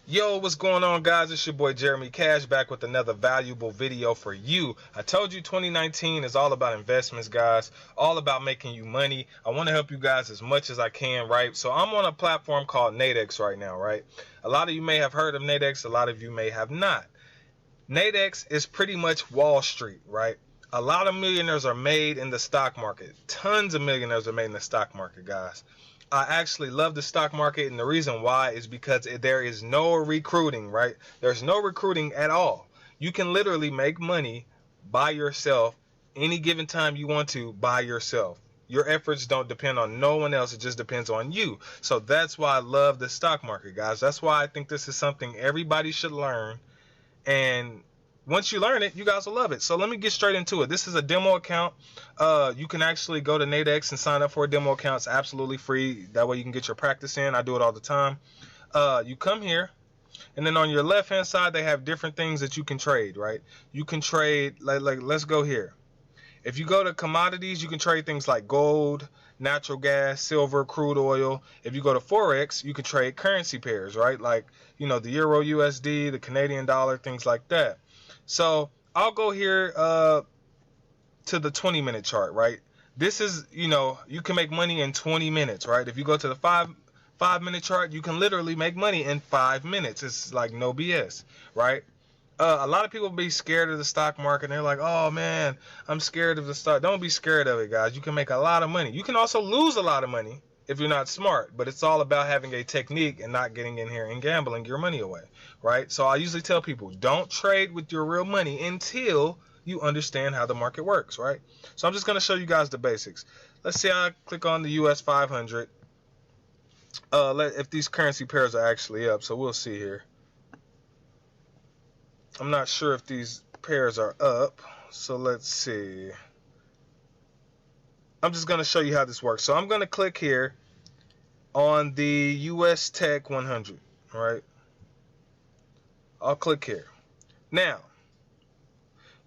Yo, what's going on, guys? It's your boy Jeremy Cash back with another valuable video for you. I told you 2019 is all about investments, guys, all about making you money. I want to help you guys as much as I can, right? So I'm on a platform called Nadex right now, right? A lot of you may have heard of Nadex, a lot of you may have not. Nadex is pretty much Wall Street, right? A lot of millionaires are made in the stock market. Tons of millionaires are made in the stock market, guys. I actually love the stock market, and the reason why is because there is no recruiting, right? There's no recruiting at all. You can literally make money by yourself any given time you want to by yourself. Your efforts don't depend on no one else. It just depends on you. So that's why I love the stock market, guys. That's why I think this is something everybody should learn. And once you learn it, you guys will love it. So let me get straight into it. This is a demo account. You can actually go to Nadex and sign up for a demo account. It's absolutely free. That way you can get your practice in. I do it all the time. You come here, and then on your left hand side they have different things that you can trade, right? You can trade like let's go here. If you go to commodities, you can trade things like gold, natural gas, silver, crude oil. If you go to Forex, you can trade currency pairs, right? Like, you know, the Euro USD, the Canadian dollar, things like that. So I'll go here to the 20-minute chart, right? This is, you know, you can make money in 20 minutes, right? If you go to the five-minute chart, you can literally make money in 5 minutes. It's like no BS, right? A lot of people be scared of the stock market. They're like, oh man, I'm scared of the stock. Don't be scared of it, guys. You can make a lot of money. You can also lose a lot of money if you're not smart, but it's all about having a technique and not getting in here and gambling your money away, right? So I usually tell people, don't trade with your real money until you understand how the market works, right? So I'm just going to show you guys the basics. Let's see. I click on the US 500. If these currency pairs are actually up, so we'll see here. I'm not sure if these pairs are up, so let's see. I'm just going to show you how this works. So I'm going to click here on the US Tech 100, right? I'll click here. Now,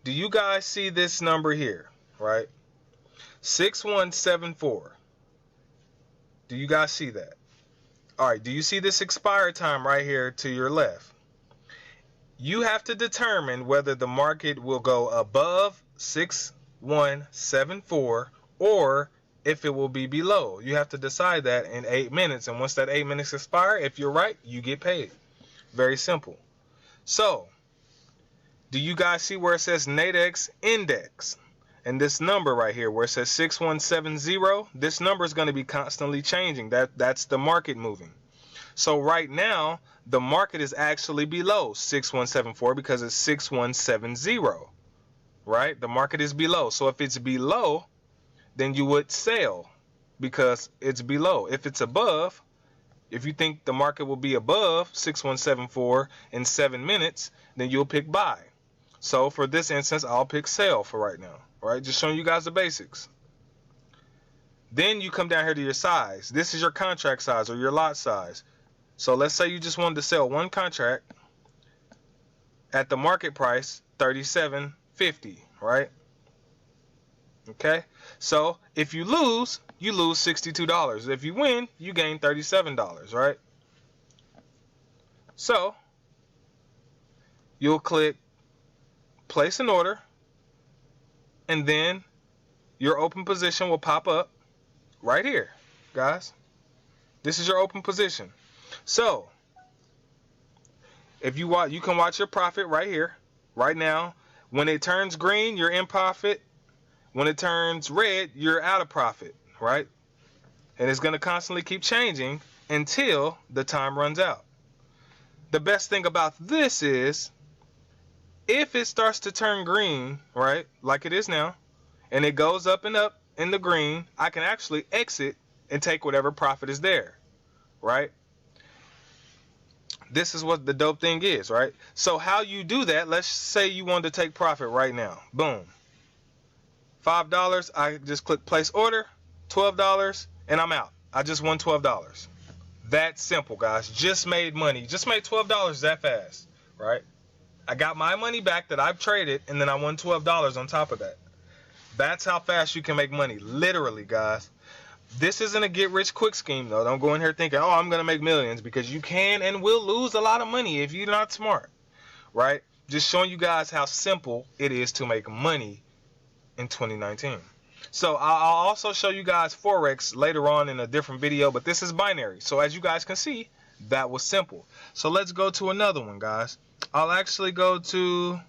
do you guys see this number here, right? 6174. Do you guys see that? All right, do you see this expire time right here to your left? You have to determine whether the market will go above 6174 or if it will be below. You have to decide that in 8 minutes. And once that 8 minutes expire, if you're right, you get paid. Very simple. So, do you guys see where it says Nadex Index? And this number right here where it says 6170, this number is going to be constantly changing. That's the market moving. So right now, the market is actually below 6174 because it's 6170, right? The market is below. So if it's below, then you would sell because it's below. If it's above, if you think the market will be above 6174 in 7 minutes, then you'll pick buy. So for this instance, I'll pick sell for right now, right? Just showing you guys the basics. Then you come down here to your size. This is your contract size or your lot size. So let's say you just wanted to sell one contract at the market price, $37.50, right? Okay. So if you lose $62. If you win, you gain $37, right? So you'll click place an order, and then your open position will pop up right here, guys. This is your open position. So if you want, you can watch your profit right here, right now. When it turns green, you're in profit. When it turns red, you're out of profit, right? And it's going to constantly keep changing until the time runs out. The best thing about this is if it starts to turn green, right, like it is now, and it goes up and up in the green, I can actually exit and take whatever profit is there, right? This is what the dope thing is, right? So how you do that, let's say you want to take profit right now. Boom. $5, I just click place order, $12, and I'm out. I just won $12. That simple, guys. Just made money. Just made $12 that fast, right? I got my money back that I've traded, and then I won $12 on top of that. That's how fast you can make money, literally, guys. This isn't a get rich quick scheme though. Don't go in here thinking, oh, I'm gonna make millions, because you can and will lose a lot of money if you're not smart, right? Just showing you guys how simple it is to make money in 2019. So I'll also show you guys Forex later on in a different video, but this is binary. So as you guys can see, that was simple. So let's go to another one, guys. I'll actually go to,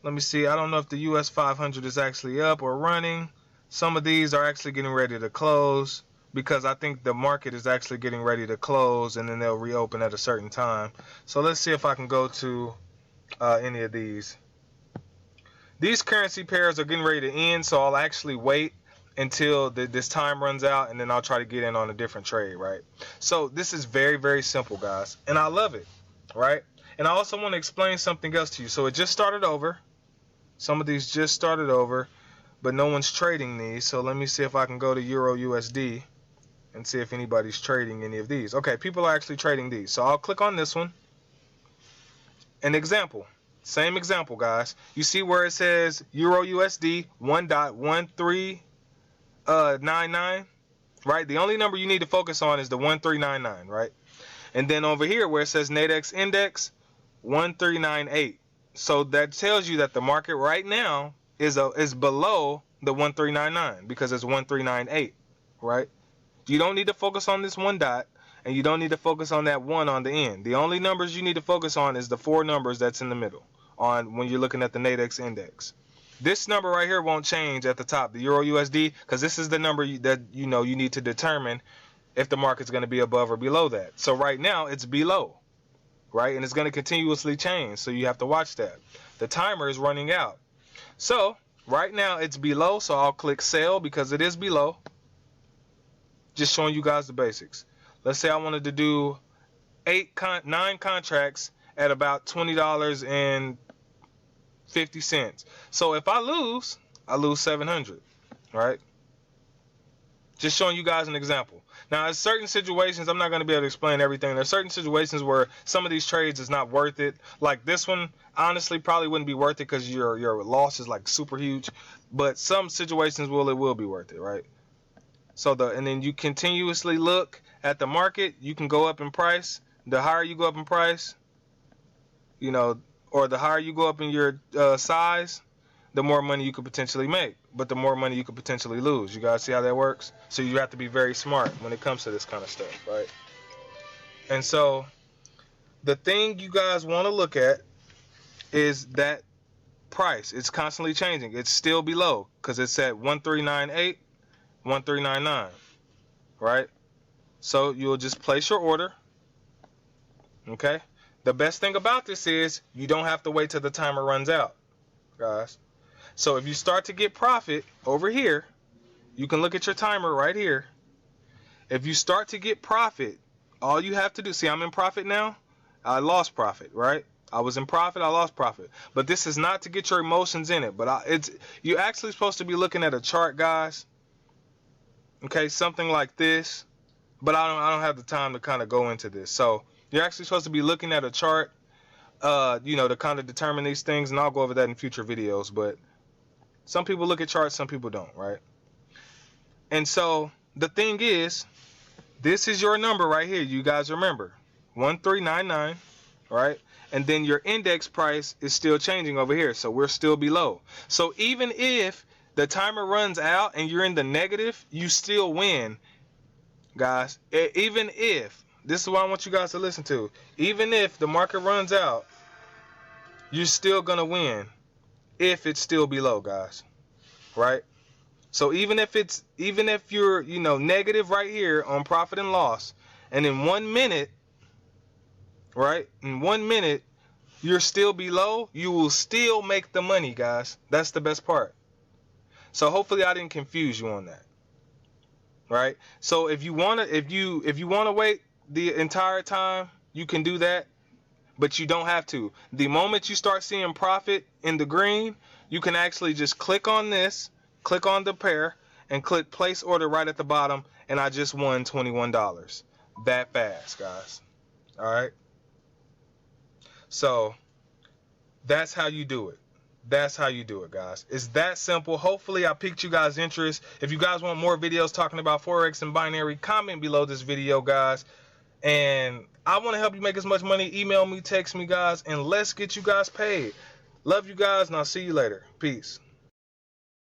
let me see, I don't know if the US 500 is actually up or running. Some of these are actually getting ready to close, because I think the market is actually getting ready to close and then they'll reopen at a certain time. So let's see if I can go to any of these. These currency pairs are getting ready to end, so I'll actually wait until this time runs out, and then I'll try to get in on a different trade, right? So this is very, very simple, guys, and I love it, right? And I also want to explain something else to you. So it just started over. Some of these just started over, but no one's trading these. So let me see if I can go to Euro USD and see if anybody's trading any of these. Okay, people are actually trading these. So I'll click on this one. An example. Same example, guys. You see where it says Euro USD 1.1399, right? The only number you need to focus on is the 1399, right? And then over here where it says Nadex index 1398. So that tells you that the market right now is below the 1399 because it's 1398, right? You don't need to focus on this one dot, and you don't need to focus on that one on the end. The only numbers you need to focus on is the 4 numbers that's in the middle on when you're looking at the Nadex index. This number right here won't change at the top, the Euro USD, because this is the number that you need to determine if the market's going to be above or below that. So right now it's below, right? And it's going to continuously change, so you have to watch that. The timer is running out. So right now it's below, so I'll click sell because it is below. Just showing you guys the basics. Let's say I wanted to do 9 contracts at about $20.50. So if I lose 700, right? Just showing you guys an example. Now, in certain situations, I'm not going to be able to explain everything. There's certain situations where some of these trades is not worth it. Like this one, honestly, probably wouldn't be worth it because your loss is like super huge. But some situations it will be worth it, right? So and then you continuously look at the market. You can go up in price. The higher you go up in price, or the higher you go up in your size, the more money you could potentially make, but the more money you could potentially lose. You guys see how that works? So you have to be very smart when it comes to this kind of stuff, right? And so the thing you guys want to look at is that price. It's constantly changing. It's still below because it's at 1398, 1399, right? So you'll just place your order, okay? The best thing about this is you don't have to wait till the timer runs out, guys. So if you start to get profit over here, you can look at your timer right here. If you start to get profit, all you have to do, see, I'm in profit now. I lost profit, right? I was in profit, I lost profit. But this is not to get your emotions in it. But you're actually supposed to be looking at a chart, guys. Okay, something like this. But I don't have the time to kind of go into this. So you're actually supposed to be looking at a chart, to kind of determine these things. And I'll go over that in future videos. But some people look at charts, some people don't, right? And so the thing is, this is your number right here. You guys remember 1399, right? And then your index price is still changing over here. So we're still below. So even if the timer runs out and you're in the negative, you still win, guys. Even if, this is what I want you guys to listen to. Even if the market runs out, you're still going to win if it's still below, guys. Right? So even if you're, negative right here on profit and loss, and in 1 minute, right? In 1 minute, you're still below, you will still make the money, guys. That's the best part. So hopefully I didn't confuse you on that. Right? So if you want to wait the entire time, you can do that, but you don't have to. The moment you start seeing profit in the green, you can actually just click on this, click on the pair, and click place order right at the bottom, and I just won $21 that fast, guys. All right, so that's how you do it. That's how you do it, guys. It's that simple. Hopefully I piqued you guys' interest. If you guys want more videos talking about Forex and binary, comment below this video, guys. And I want to help you make as much money. Email me, text me, guys, and let's get you guys paid. Love you guys, and I'll see you later. Peace.